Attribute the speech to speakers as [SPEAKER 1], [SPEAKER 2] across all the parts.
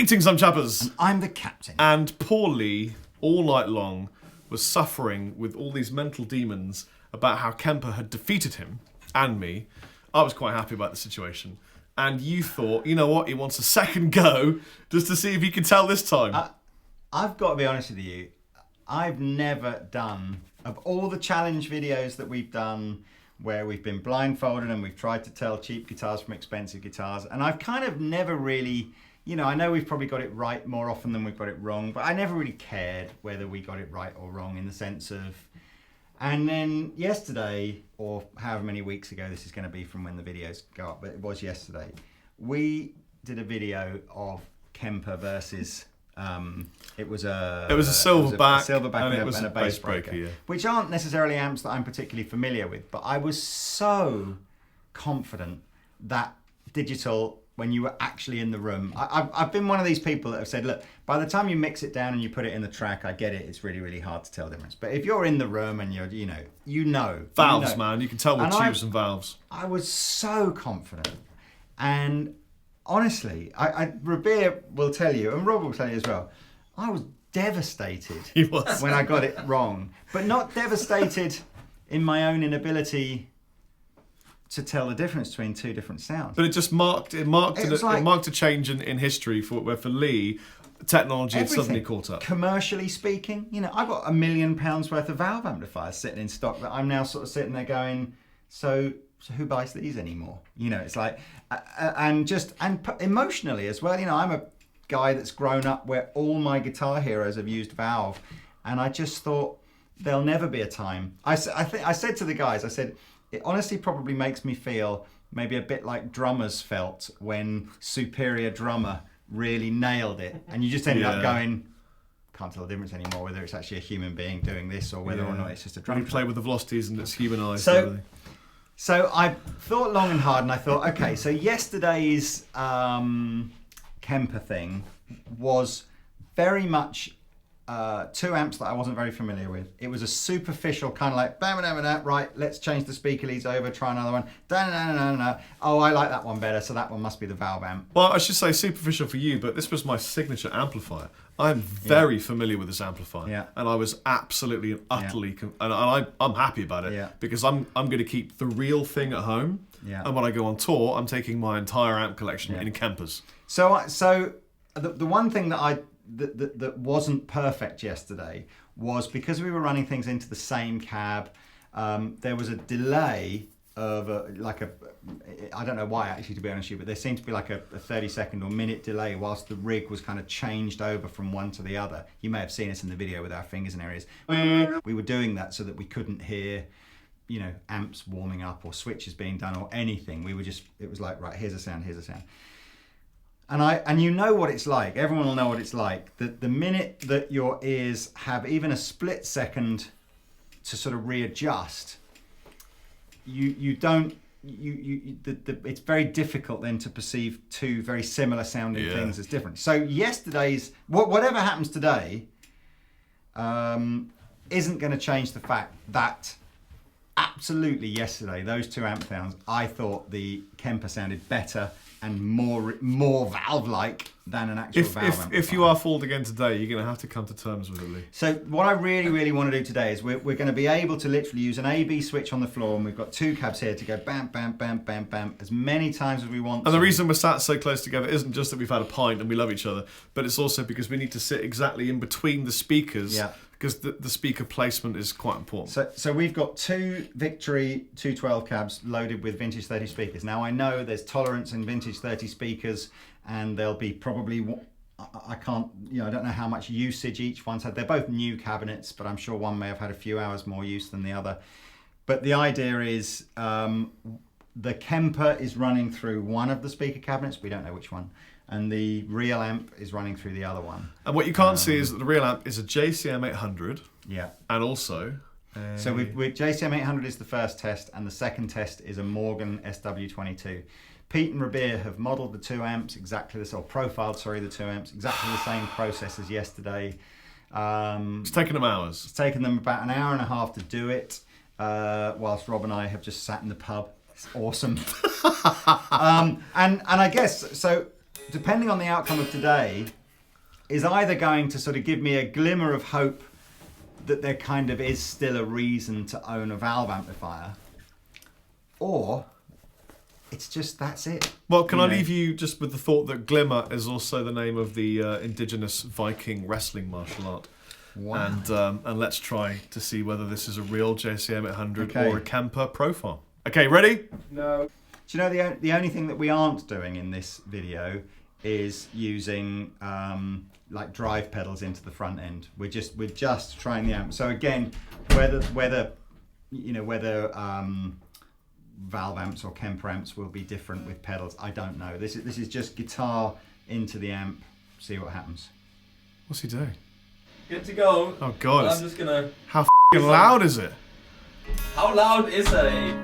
[SPEAKER 1] Greetings, I'm Chappers.
[SPEAKER 2] And I'm the captain.
[SPEAKER 1] And poor Lee, all night long, was suffering with all these mental demons about how Kemper had defeated him and me. I was quite happy about the situation. And you thought, you know what, he wants a second go just to see if he can tell this time.
[SPEAKER 2] I've got to be honest with you. I've never done, of all the challenge videos that we've done, where we've been blindfolded and we've tried to tell cheap guitars from expensive guitars, and I've kind of never really, you know, I know we've probably got it right more often than we've got it wrong, but I never really cared whether we got it right or wrong, in the sense of, and then yesterday, or however many weeks ago this is going to be from when the videos go up, but it was yesterday, we did a video of Kemper versus, it was a
[SPEAKER 1] silverback
[SPEAKER 2] and a bass breaker,
[SPEAKER 1] yeah.
[SPEAKER 2] Which aren't necessarily amps that I'm particularly familiar with, but I was so confident that digital, when you were actually in the room, I've been one of these people that have said, look, by the time you mix it down and you put it in the track, I get it, it's really, really hard to tell the difference. But if you're in the room and you're, you know.
[SPEAKER 1] Valves, man, you can tell with tubes and valves.
[SPEAKER 2] I was so confident. And honestly, Rabir will tell you, and Rob will tell you as well, I was devastated when I got it wrong. But not devastated in my own inability to tell the difference between two different sounds.
[SPEAKER 1] But it marked a change in history where for Lee, technology had suddenly caught up.
[SPEAKER 2] Commercially speaking, I've got £1 million worth of valve amplifiers sitting in stock that I'm now sort of sitting there going, so who buys these anymore? It's like, and emotionally as well. I'm a guy that's grown up where all my guitar heroes have used valve, and I just thought there'll never be a time. I said to the guys, I said, it honestly probably makes me feel maybe a bit like drummers felt when Superior Drummer really nailed it, and you just ended up going, can't tell the difference anymore whether it's actually a human being doing this or whether or not it's just a drum.
[SPEAKER 1] You play with the velocities and it's humanised.
[SPEAKER 2] So I thought long and hard, and I thought, okay, so yesterday's Kemper thing was very much two amps that I wasn't very familiar with. It was a superficial kind of like, right, let's change the speaker leads over, try another one. Oh, I like that one better, so that one must be the valve amp.
[SPEAKER 1] Well, I should say superficial for you, but this was my signature amplifier. I'm very familiar with this amplifier, and I was absolutely and utterly, and I'm happy about it because I'm going to keep the real thing at home, and when I go on tour, I'm taking my entire amp collection in Kempers.
[SPEAKER 2] So the one thing that that wasn't perfect yesterday was because we were running things into the same cab. There was a delay of I don't know why actually, to be honest with you, but there seemed to be like a 30-second or minute delay whilst the rig was kind of changed over from one to the other. You may have seen us in the video with our fingers and areas. We were doing that so that we couldn't hear, amps warming up or switches being done or anything. It was like, right, here's a sound. And you know what it's like. Everyone will know what it's like. The minute that your ears have even a split second to sort of readjust, it's very difficult then to perceive two very similar sounding things as different. So yesterday's, whatever happens today, isn't going to change the fact that absolutely yesterday, those two amp sounds, I thought the Kemper sounded better and more valve-like than an actual valve amplifier.
[SPEAKER 1] If you are fooled again today, you're going to have to come to terms with it, Lee.
[SPEAKER 2] So what I really, really want to do today is we're going to be able to literally use an A/B switch on the floor, and we've got two cabs here to go bam, bam, bam, bam, bam, as many times as we want.
[SPEAKER 1] And the reason we're sat so close together isn't just that we've had a pint and we love each other, but it's also because we need to sit exactly in between the speakers, because the speaker placement is quite important.
[SPEAKER 2] So we've got two Victory 212 cabs loaded with Vintage 30 speakers. Now I know there's tolerance in Vintage 30 speakers, and there'll be probably, I don't know how much usage each one's had. They're both new cabinets, but I'm sure one may have had a few hours more use than the other. But the idea is the Kemper is running through one of the speaker cabinets. We don't know which one. And the real amp is running through the other one.
[SPEAKER 1] And what you can't see is that the real amp is a JCM 800.
[SPEAKER 2] Yeah.
[SPEAKER 1] And also...
[SPEAKER 2] So with JCM 800 is the first test, and the second test is a Morgan SW22. Pete and Rabir have modelled the two amps exactly the same, profiled the two amps exactly the same process as yesterday.
[SPEAKER 1] It's taken them hours.
[SPEAKER 2] It's taken them about an hour and a half to do it, whilst Rob and I have just sat in the pub. It's awesome. And I guess, so depending on the outcome of today, is either going to sort of give me a glimmer of hope that there kind of is still a reason to own a valve amplifier, or it's just that's it.
[SPEAKER 1] Well, can I leave you just with the thought that Glimmer is also the name of the indigenous Viking wrestling martial art.
[SPEAKER 2] Wow.
[SPEAKER 1] And let's try to see whether this is a real JCM 800 or a Kemper profile. Okay, ready?
[SPEAKER 3] No.
[SPEAKER 2] Do you know the only thing that we aren't doing in this video is using like drive pedals into the front end. We're just trying the amp. So again, whether valve amps or Kemper amps will be different with pedals, I don't know. This is just guitar into the amp. See what happens.
[SPEAKER 1] What's he doing?
[SPEAKER 3] Good to go.
[SPEAKER 1] Oh God!
[SPEAKER 3] I'm just gonna.
[SPEAKER 1] How loud is it?
[SPEAKER 3] How loud is it?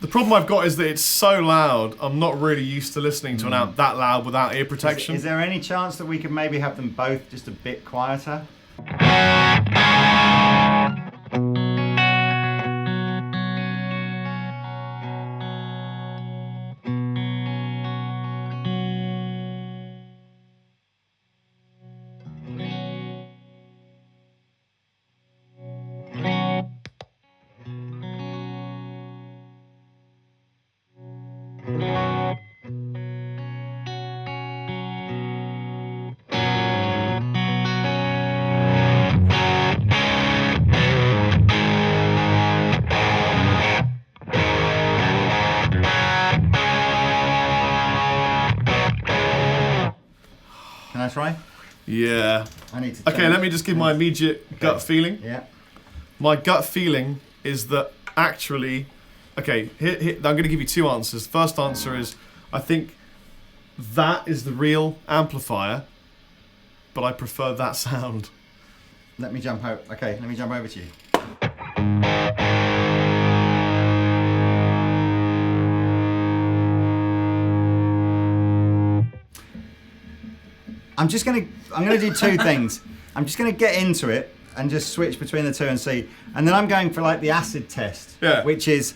[SPEAKER 1] The problem I've got is that it's so loud, I'm not really used to listening to an amp that loud without ear protection.
[SPEAKER 2] Is there any chance that we could maybe have them both just a bit quieter? Can I try?
[SPEAKER 1] Yeah.
[SPEAKER 2] I need to.
[SPEAKER 1] Okay, let me just give my immediate gut feeling.
[SPEAKER 2] Yeah.
[SPEAKER 1] My gut feeling is that actually, okay, here, I'm going to give you two answers. The first answer is I think that is the real amplifier, but I prefer that sound.
[SPEAKER 2] Let me jump out. Okay, let me jump over to you. I'm gonna do two things. I'm just gonna get into it and just switch between the two and see. And then I'm going for like the acid test, which is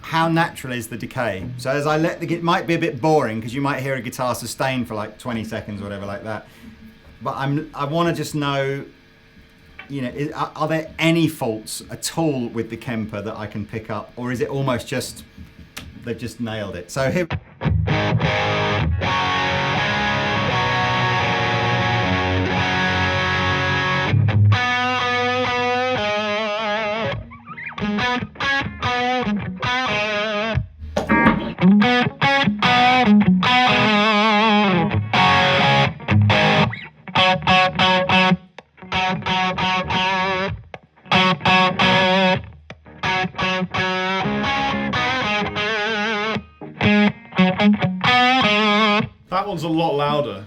[SPEAKER 2] how natural is the decay. So as I it might be a bit boring because you might hear a guitar sustain for like 20 seconds or whatever like that. But I want to just know, are there any faults at all with the Kemper that I can pick up, or is it almost just they've just nailed it? So here.
[SPEAKER 1] That one's a lot louder.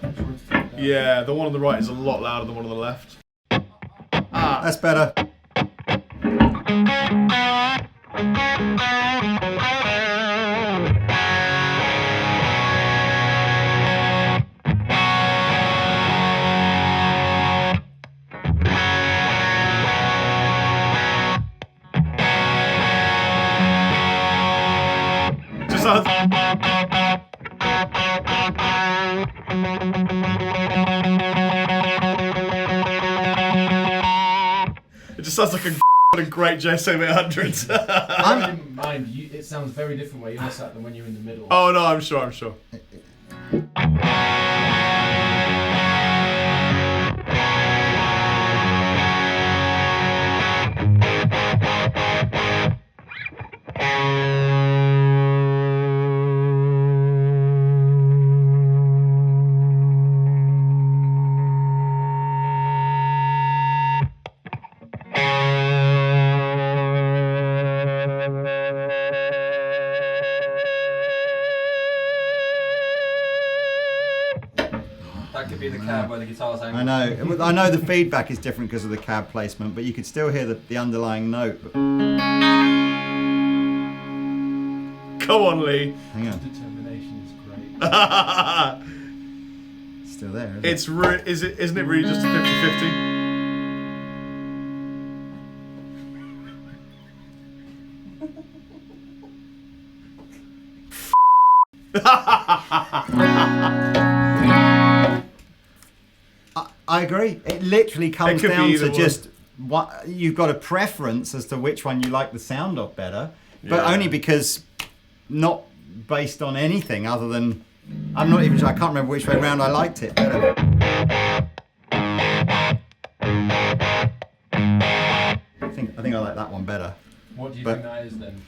[SPEAKER 1] Yeah, the one on the right is a lot louder than the one on the left.
[SPEAKER 2] Ah, that's better.
[SPEAKER 1] Just sounds... It just sounds like a What a great JSM800.
[SPEAKER 4] Bear in mind, it sounds very different where you're sat than when you're in the middle.
[SPEAKER 1] Oh no, I'm sure.
[SPEAKER 3] That could be the cab where the guitar's hanging.
[SPEAKER 2] I know the feedback is different because of the cab placement, but you could still hear the underlying note.
[SPEAKER 1] Go on, Lee.
[SPEAKER 2] Hang on.
[SPEAKER 4] Determination is great.
[SPEAKER 2] Still there,
[SPEAKER 1] Isn't it really just a 50-50?
[SPEAKER 2] I agree. It literally comes
[SPEAKER 1] It could
[SPEAKER 2] down
[SPEAKER 1] be
[SPEAKER 2] to
[SPEAKER 1] either
[SPEAKER 2] just what you've got a preference as to which one you like the sound of better, but only because not based on anything other than I'm not even sure. I can't remember which way round I liked it better. I think I like that one better.
[SPEAKER 4] What do you think that is then?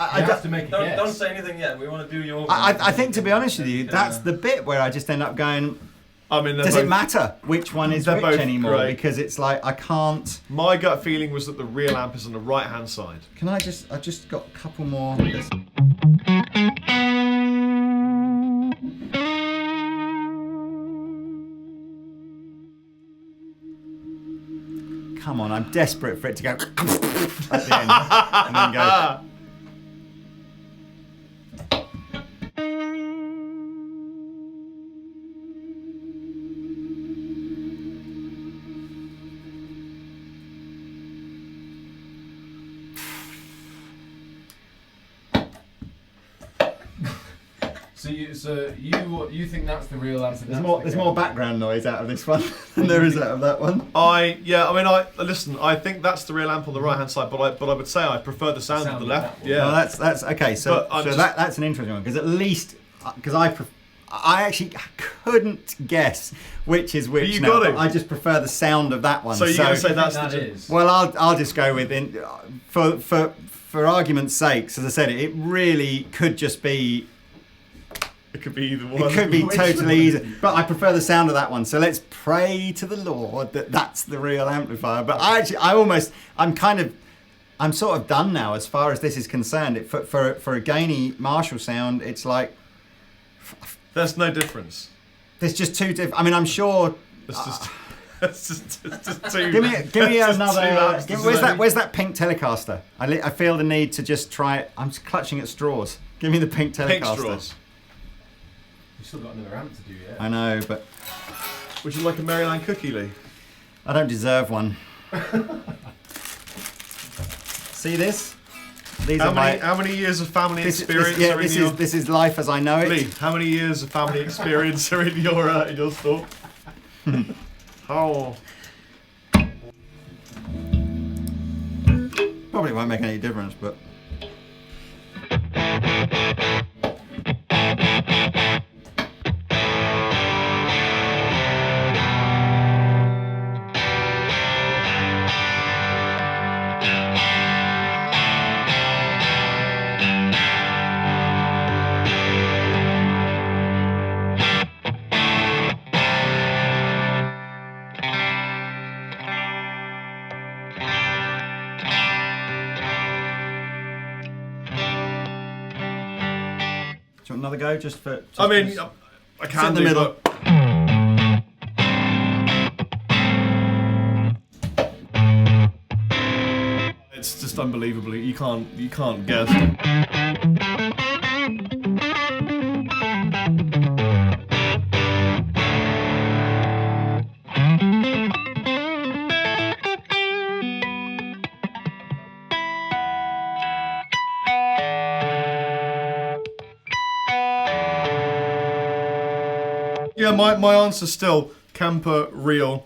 [SPEAKER 4] You have to make a guess.
[SPEAKER 3] Don't say anything yet. We want to do your.
[SPEAKER 2] I think, to be honest with you, that's the bit where I just end up going.
[SPEAKER 1] I mean,
[SPEAKER 2] does it matter which one is which anymore?
[SPEAKER 1] Great.
[SPEAKER 2] Because it's like I can't.
[SPEAKER 1] My gut feeling was that the real amp is on the right hand side.
[SPEAKER 2] Can I just? I just got a couple more. Come on, I'm desperate for it to go at the end and then go.
[SPEAKER 4] So you think that's the real answer?
[SPEAKER 2] There's more background noise out of this one than there is out of that one.
[SPEAKER 1] Listen. I think that's the real amp on the right hand side, but I would say I prefer the sound of the left. Yeah,
[SPEAKER 2] well, that's okay. So that's an interesting one because at least I actually couldn't guess which is which.
[SPEAKER 1] You got it.
[SPEAKER 2] I just prefer the sound of that one.
[SPEAKER 1] So you're going to say that
[SPEAKER 4] is?
[SPEAKER 2] Well, I'll just go with for argument's sake. As I said, it really could just be.
[SPEAKER 1] It could be either one.
[SPEAKER 2] It could be totally easy, but I prefer the sound of that one. So let's pray to the Lord that that's the real amplifier. But I'm sort of done now as far as this is concerned. For a gainy Marshall sound, it's like
[SPEAKER 1] there's no difference.
[SPEAKER 2] There's just two different. I mean, I'm sure.
[SPEAKER 1] It's just two.
[SPEAKER 2] Give me another. Where's that pink Telecaster? I feel the need to just try it. I'm just clutching at straws. Give me the pink Telecaster.
[SPEAKER 1] Pink straws.
[SPEAKER 4] You've still got another amp to do yet.
[SPEAKER 2] I know, but
[SPEAKER 1] would you like a Maryland cookie, Lee?
[SPEAKER 2] I don't deserve one. See this?
[SPEAKER 1] How many years of family experience are in your...
[SPEAKER 2] This is life as I know it.
[SPEAKER 1] Lee, how many years of family experience are in your store? Oh.
[SPEAKER 2] Probably won't make any difference, but... Another go, just for.
[SPEAKER 1] I can
[SPEAKER 2] in the middle.
[SPEAKER 1] It's just unbelievable. You can't guess. Yeah, my answer's still Kemper real.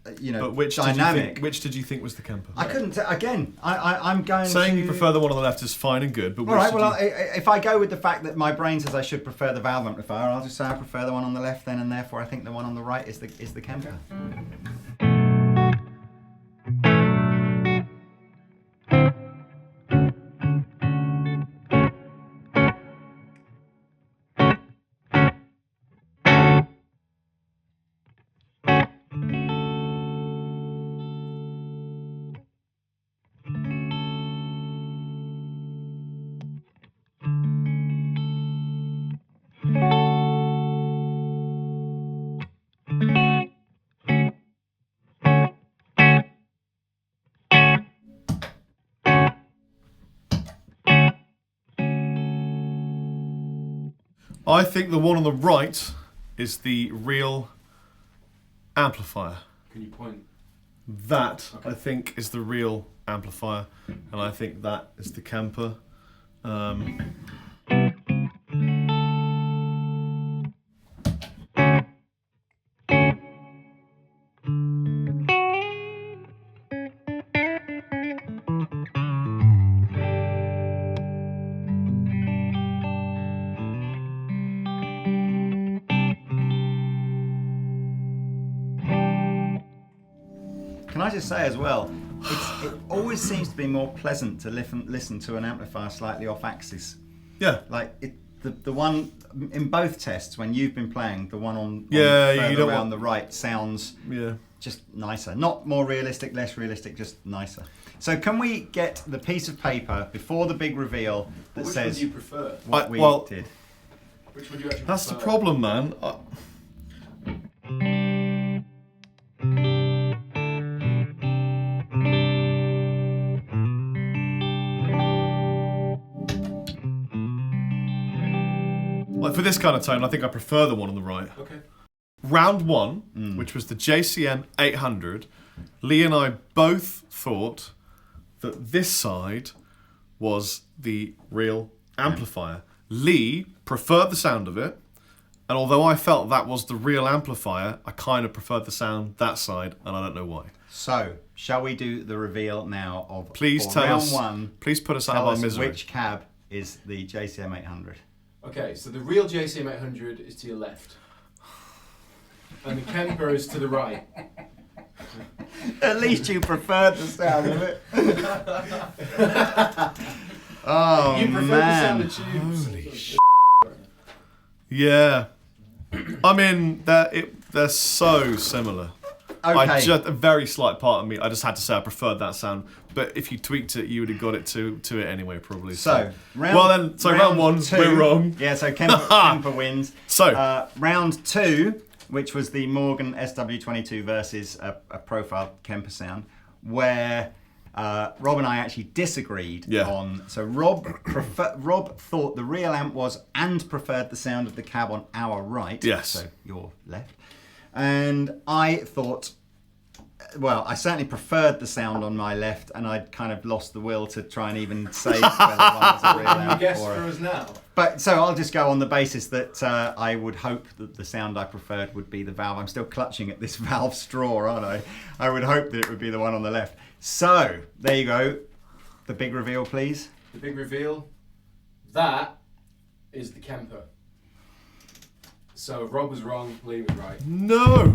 [SPEAKER 1] But which
[SPEAKER 2] dynamic.
[SPEAKER 1] Which did you think was the Kemper?
[SPEAKER 2] I couldn't. Again, I'm going.
[SPEAKER 1] Saying you prefer the one on the left is fine and good, but
[SPEAKER 2] all right. Well, if I go with the fact that my brain says I should prefer the valve amplifier, I'll just say I prefer the one on the left then, and therefore I think the one on the right is the Kemper.
[SPEAKER 1] I think the one on the right is the real amplifier.
[SPEAKER 4] Can you point?
[SPEAKER 1] That, okay. I think, is the real amplifier, and I think that is the Kemper.
[SPEAKER 2] Can I just say as well, it always seems to be more pleasant to listen to an amplifier slightly off axis.
[SPEAKER 1] Yeah.
[SPEAKER 2] Like the one in both tests when you've been playing, the one on
[SPEAKER 1] further
[SPEAKER 2] around the right sounds just nicer. Not more realistic, less realistic, just nicer. So can we get the piece of paper before the big reveal that
[SPEAKER 4] Which
[SPEAKER 2] says
[SPEAKER 4] would you prefer?
[SPEAKER 2] what we did?
[SPEAKER 4] Which would you actually
[SPEAKER 1] That's
[SPEAKER 4] prefer?
[SPEAKER 1] the problem, man. Like for this kind of tone, I think I prefer the one on the right.
[SPEAKER 4] Okay.
[SPEAKER 1] Round one, which was the JCM 800, Lee and I both thought that this side was the real amplifier. Lee preferred the sound of it, and although I felt that was the real amplifier, I kind of preferred the sound that side, and I don't know why.
[SPEAKER 2] So, shall we do the reveal now of
[SPEAKER 1] Please tell
[SPEAKER 2] round
[SPEAKER 1] us.
[SPEAKER 2] one?
[SPEAKER 1] Please put us out
[SPEAKER 2] Tell
[SPEAKER 1] of our
[SPEAKER 2] us
[SPEAKER 1] misery.
[SPEAKER 2] which cab is the JCM 800.
[SPEAKER 4] Okay, so the real JCM 800 is to your left. And the Kemper is to the right.
[SPEAKER 2] At least you preferred the sound of it. Oh,
[SPEAKER 4] You prefer the sound of tubes.
[SPEAKER 1] Holy shit. Yeah. I mean, they're so similar.
[SPEAKER 2] Okay.
[SPEAKER 1] A very slight part of me, I just had to say I preferred that sound. But if you tweaked it, you would have got it to it anyway, probably.
[SPEAKER 2] So, round
[SPEAKER 1] one,
[SPEAKER 2] two,
[SPEAKER 1] we're wrong.
[SPEAKER 2] Yeah, so Kemper wins.
[SPEAKER 1] So,
[SPEAKER 2] round two, which was the Morgan SW22 versus a profile Kemper sound, where Rob and I actually disagreed on. So Rob thought the real amp was and preferred the sound of the cab on our right.
[SPEAKER 1] Yes.
[SPEAKER 2] So your left. And I thought, well, I certainly preferred the sound on my left, and I'd kind of lost the will to try and even say whether one was a real amp
[SPEAKER 4] Guess
[SPEAKER 2] or
[SPEAKER 4] for us now.
[SPEAKER 2] But so I'll just go on the basis that I would hope that the sound I preferred would be the valve. I'm still clutching at this valve straw, aren't I? I would hope that it would be the one on the left. So there you go. The big reveal, please.
[SPEAKER 4] The big reveal. That is the Kemper. So Rob was wrong, Lee was right.
[SPEAKER 1] no.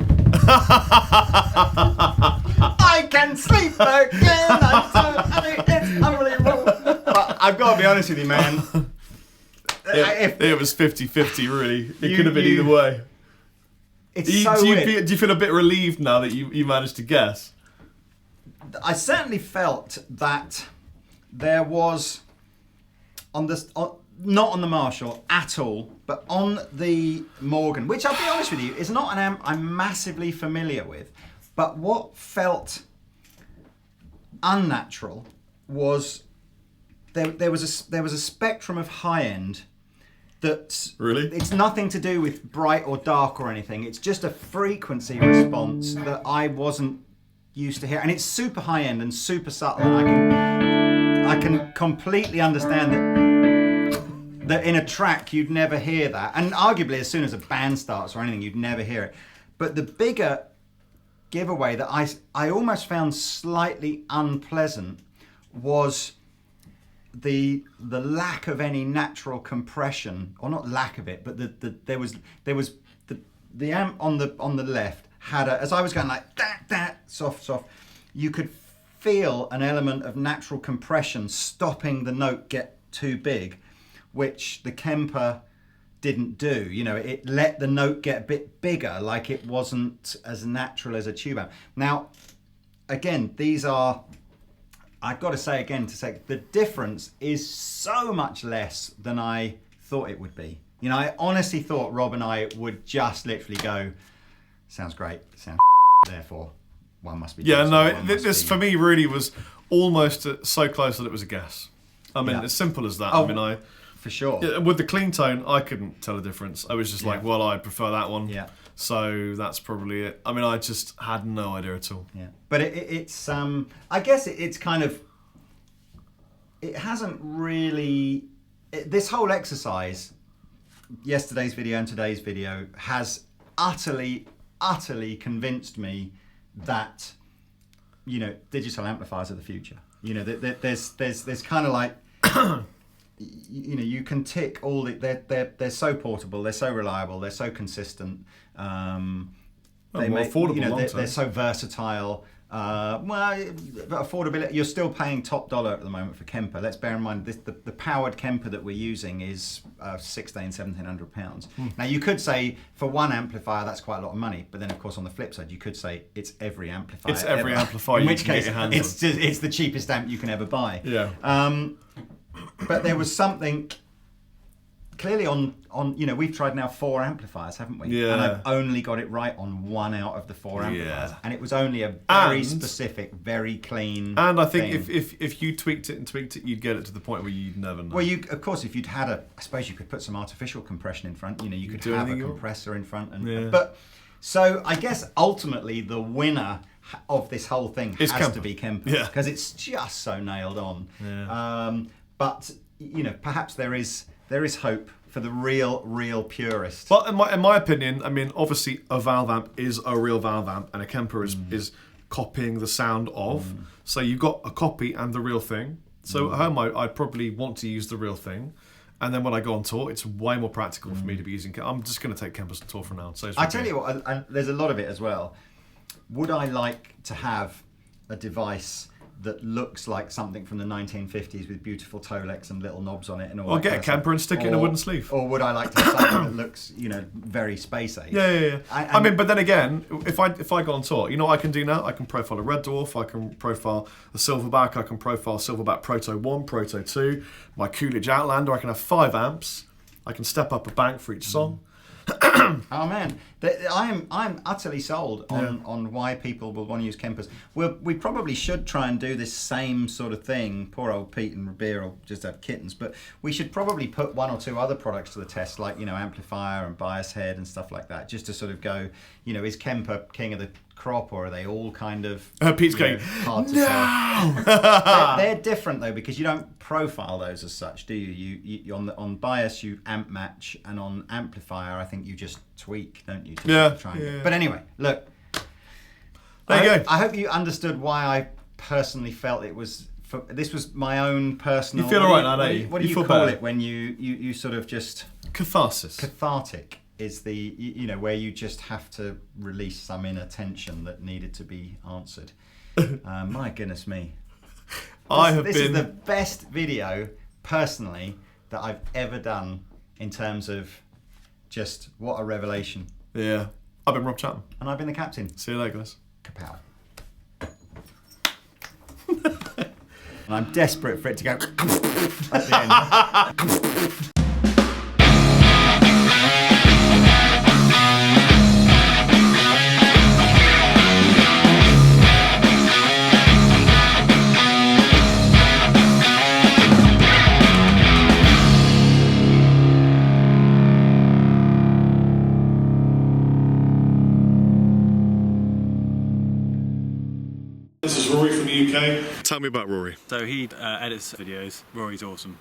[SPEAKER 2] I can sleep again. It's unbelievable. But I've got to be honest with you, man.
[SPEAKER 1] It was 50-50, really. It could have been either way.
[SPEAKER 2] It's
[SPEAKER 1] Do
[SPEAKER 2] so weird.
[SPEAKER 1] you feel a bit relieved now that you managed to guess?
[SPEAKER 2] I certainly felt that there was not on the Marshall at all, but on the Morgan, which I'll be honest with you, is not an amp I'm massively familiar with. But what felt unnatural was there was a spectrum of high end that
[SPEAKER 1] Really?
[SPEAKER 2] It's nothing to do with bright or dark or anything. It's just a frequency response that I wasn't used to hear, and it's super high end and super subtle, and I can completely understand that in a track you'd never hear that, and arguably as soon as a band starts or anything you'd never hear it. But the bigger giveaway that I almost found slightly unpleasant was the lack of any natural compression, or not lack of it, but there was the amp on the left had as I was going like that soft, you could feel an element of natural compression stopping the note get too big, which the Kemper didn't do. You know, it let the note get a bit bigger, like it wasn't as natural as a tube amp. Now, again, these are, I've got to say again, the difference is so much less than I thought it would be. You know, I honestly thought Rob and I would just literally go, sounds great, sounds therefore one must be.
[SPEAKER 1] Yeah, no, this for me really was almost so close that it was a guess. I mean, as simple as that.
[SPEAKER 2] Oh,
[SPEAKER 1] I mean,
[SPEAKER 2] for sure.
[SPEAKER 1] With the clean tone, I couldn't tell the difference. I was just like, well, I prefer that one.
[SPEAKER 2] Yeah.
[SPEAKER 1] So that's probably it. I mean, I just had no idea at all.
[SPEAKER 2] Yeah. But it's I guess it's kind of, it hasn't really, this whole exercise, yesterday's video and today's video, has utterly convinced me that, you know, digital amplifiers are the future. You know, there's kind of like, you know, you can tick all they're so portable, they're so reliable, they're so consistent. They
[SPEAKER 1] more affordable,
[SPEAKER 2] you know,
[SPEAKER 1] long term.
[SPEAKER 2] they're so versatile. Well, but affordability, you're still paying top dollar at the moment for Kemper. Let's bear in mind the powered Kemper that we're using is £1,700. Now you could say for one amplifier that's quite a lot of money, but then of course on the flip side you could say it's every amplifier.
[SPEAKER 1] It's every
[SPEAKER 2] ever.
[SPEAKER 1] amplifier.
[SPEAKER 2] In
[SPEAKER 1] you
[SPEAKER 2] which
[SPEAKER 1] can
[SPEAKER 2] case
[SPEAKER 1] get your hands on.
[SPEAKER 2] it's the cheapest amp you can ever buy.
[SPEAKER 1] Yeah.
[SPEAKER 2] But there was something clearly on you know, we've tried now 4 amplifiers, haven't we?
[SPEAKER 1] Yeah.
[SPEAKER 2] And I've only got it right on 1 out of the 4 amplifiers.
[SPEAKER 1] Yeah.
[SPEAKER 2] And it was only a very specific, very clean
[SPEAKER 1] And I think
[SPEAKER 2] thing.
[SPEAKER 1] if you tweaked it, you'd get it to the point where you'd never know.
[SPEAKER 2] Well, you of course, if you'd had I suppose you could put some artificial compression in front. You know, you could have a compressor in front. And but so I guess ultimately the winner of this whole thing has to be Kemper, because it's just so nailed on.
[SPEAKER 1] Yeah.
[SPEAKER 2] But you know, perhaps there is hope for the real purist.
[SPEAKER 1] Well, in my opinion, I mean, obviously a valve amp is a real valve amp, and a Kemper is copying the sound of. So you've got a copy and the real thing. So at home, I'd probably want to use the real thing. And then when I go on tour, it's way more practical for me to be using. I'm just going to take Kempers on tour from now on. So
[SPEAKER 2] I tell you what, and there's a lot of it as well. Would I like to have a device that looks like something from the 1950s with beautiful Tolex and little knobs on it and all
[SPEAKER 1] or
[SPEAKER 2] that
[SPEAKER 1] get
[SPEAKER 2] kind
[SPEAKER 1] a
[SPEAKER 2] of stuff?
[SPEAKER 1] Kemper and stick it in a wooden sleeve.
[SPEAKER 2] Or would I like to have something that looks, you know, very space age?
[SPEAKER 1] Yeah. I mean, but then again, if I go on tour, you know what I can do now? I can profile a Red Dwarf, I can profile a Silverback, I can profile Silverback Proto 1, Proto 2, my Coolidge Outlander, I can have 5 amps, I can step up a bank for each song.
[SPEAKER 2] Oh man, I'm utterly sold on why people will want to use Kempers. We probably should try and do this same sort of thing. Poor old Pete and Rabir will just have kittens, but we should probably put 1 or 2 other products to the test, like, you know, amplifier and bias head and stuff like that, just to sort of go, you know, is Kemper king of the crop, or are they all kind of
[SPEAKER 1] Pete's going,
[SPEAKER 2] hard to tell? They're different though, because you don't profile those as such, do you? You on bias you amp match, and on amplifier I think you just tweak, don't you? But anyway, look.
[SPEAKER 1] There you go.
[SPEAKER 2] I hope you understood why I personally felt it was. This was my own personal.
[SPEAKER 1] You feel alright now, don't you?
[SPEAKER 2] What do you call it when you sort of just
[SPEAKER 1] catharsis?
[SPEAKER 2] Cathartic is the, you know, where you just have to release some inner tension that needed to be answered. My goodness me. This is the best video, personally, that I've ever done in terms of just what a revelation.
[SPEAKER 1] Yeah. I've been Rob Chapman.
[SPEAKER 2] And I've been the captain.
[SPEAKER 1] See you later, guys.
[SPEAKER 2] Kapow. And I'm desperate for it to go at the end.
[SPEAKER 1] This is Rory from the UK. Tell me about Rory.
[SPEAKER 5] So he edits videos. Rory's awesome.